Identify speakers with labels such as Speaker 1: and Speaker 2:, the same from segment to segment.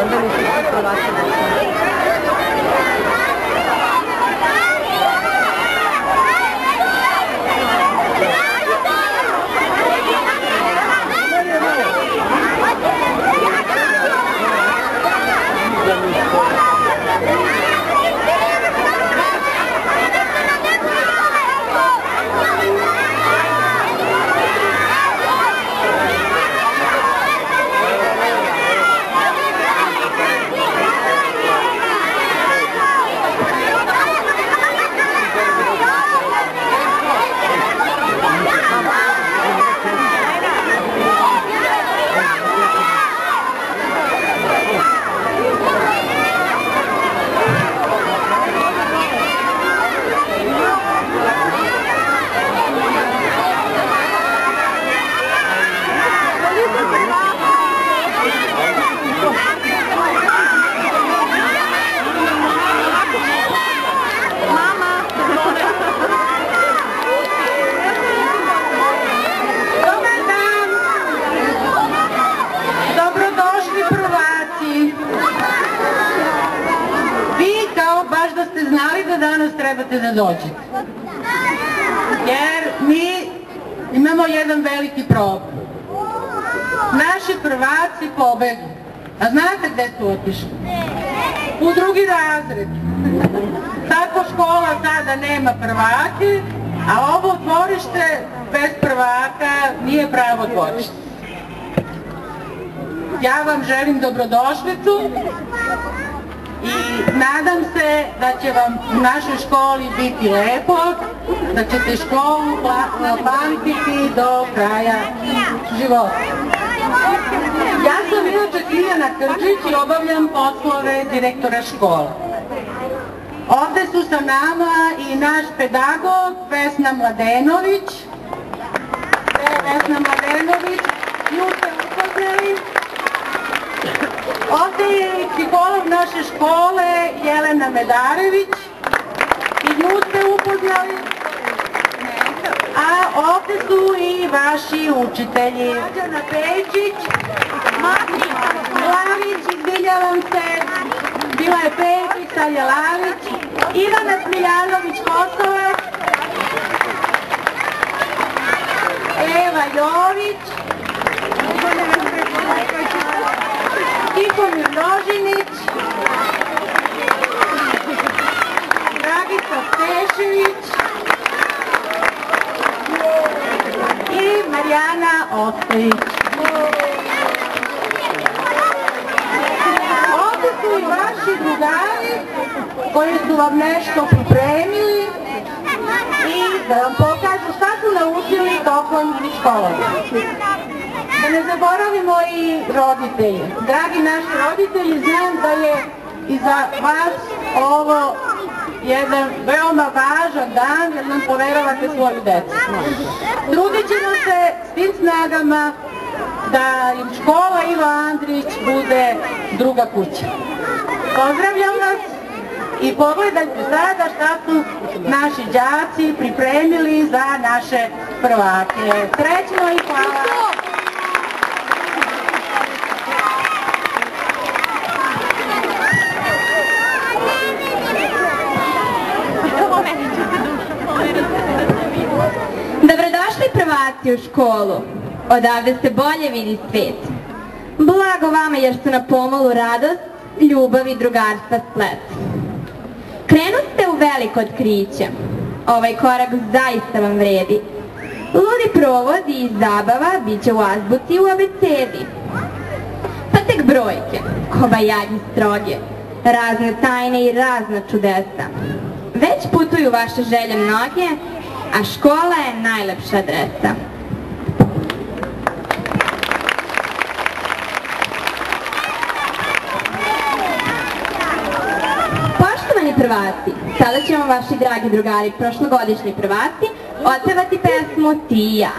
Speaker 1: onda nisu svi prvaci došli.
Speaker 2: Danas trebate da dođete. Jer mi imamo jedan veliki problem. Naši prvaci pobegnu. A znate gde su otišli? U drugi razred. Tako škola sada nema prvake, a ovo dvorište bez prvaka nije pravo dvorište. Ja vam želim dobrodošlicu i nadam se da će vam u našoj školi biti lepo, da ćete školu pamtiti do kraja života. Ja sam inače Tijana Krđić i obavljam poslove direktora škole. Ovde su sa nama i naš pedagog Vesna Mladenović. Vesna Mladenović, nju ste upoznali. Ovde je i psiholog naše škole Jelena Medarević, i nju ste upoznali. A ovde su i vaši učitelji. Mađana Pečić, Lavić, izvinjavam se, bila je Pečić, sad je Lavić, Ivana Smiljanović-Kosovac, Eva Jović, Tihomir Nožinić, Dragica Stešević i Marijana Ostojić. Ovdje su i vaši drugari koji su vam nešto pripremili i da vam pokažu šta su naučili tokom školovanja. Da ne zaboravimo i roditelje. Dragi naši roditelji, znam da je i za vas ovo jedan veoma važan dan jer nam poverovate svoju decu. Trudit ćemo se s tim snagama da im škola Ivo Andrić bude druga kuća. Pozdravljam vas i pogledajte sada šta su naši đaci pripremili za naše prvake. Srećno i hvala!
Speaker 3: Dobrodošli prvaci u školu. Odavde se bolje vidi svet. Blago vama jer su na pomolu radost, ljubav i drugarstva splet. Krenuste u veliko otkriće. Ovaj korak zaista vam vredi. Ludi provodi i zabava bit će u azbuci i u abecedi. Pa tek brojke, kobajagi stroge, razne tajne i razna čudesa. Već putuju vaše želje mnoge, a škola je najlepša adresa. Poštovani prvaci, sada ćemo vaši dragi drugari, prošlogodišnji prvaci, otpevati pesmu Ti i ja.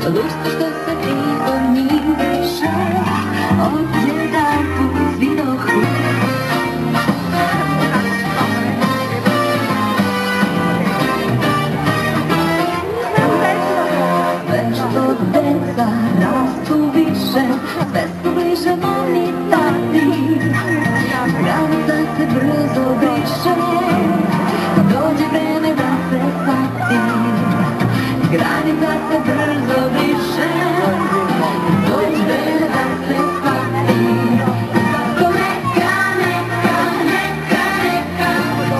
Speaker 1: Lušta što se izoniše, odjedanput vidohu. Sve što deca rastu više, sve su bliže mami tati. Granica se brzo briše, dođe vreme da se shvati. Granica se brzo briše, dođe vreme da se shvati. Zato neka, neka, neka, neka,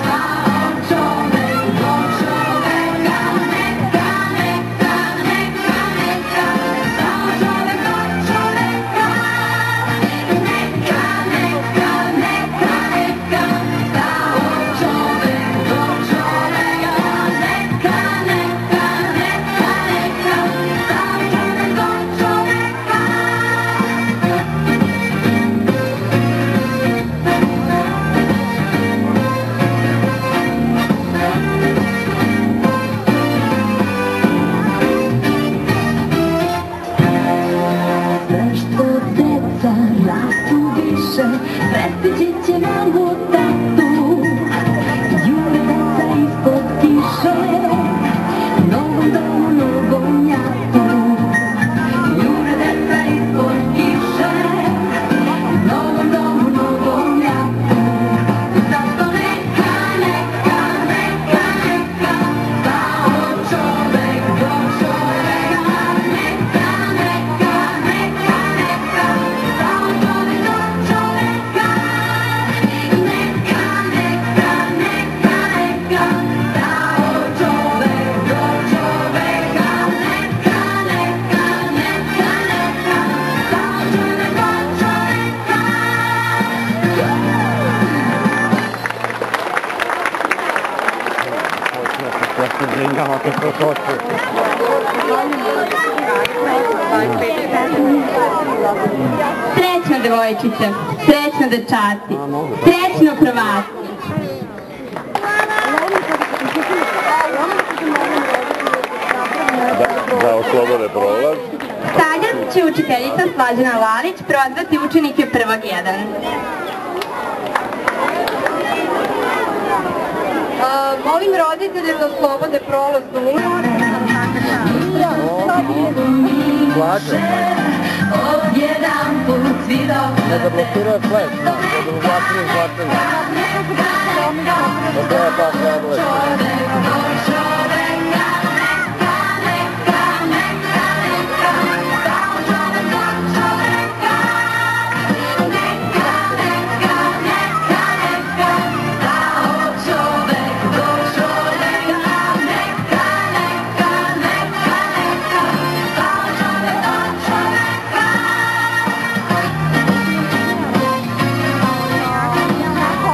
Speaker 1: stao čovek do čoveka. Neka, neka, neka, neka, stao čovek do čoveka. Neka, neka, neka, neka, stao čovek do čoveka. Neka, neka, neka, neka, stao čovek do čoveka. Sve što deca rastu više, prestići će mamu tatu. Jure deca ispod kiše, novom domu, novom jatu. Jure deca ispod kiše, novom domu, novom jatu. Zato neka, neka, neka, neka, stao čovek do čoveka. Neka, neka, neka, neka, stao čovek do čoveka. Neka, neka, neka, neka, stao čovek do čoveka. Neka, neka, neka, neka, stao čovek do čoveka.
Speaker 3: Srećno devojčice, srećno dečaci, srećno prvaci.
Speaker 4: Da oslobode prolaz.
Speaker 3: Sada će učiteljica Slađana Lalić prozvati učenike prvog 1. Molim roditelje da oslobode prolaz do
Speaker 4: Slađa.
Speaker 1: Odjedanput vidohu.
Speaker 4: Ne zablokiruje flash, da zablokiruje izvlačenje. To je pa sve
Speaker 1: Čovek do čoveka. Neka, neka, neka, neka, stao čovek do čoveka. Neka, neka, neka, neka, stao čovek do čoveka. Neka, neka, neka, neka, stao čovek do čoveka.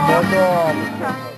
Speaker 4: To je to.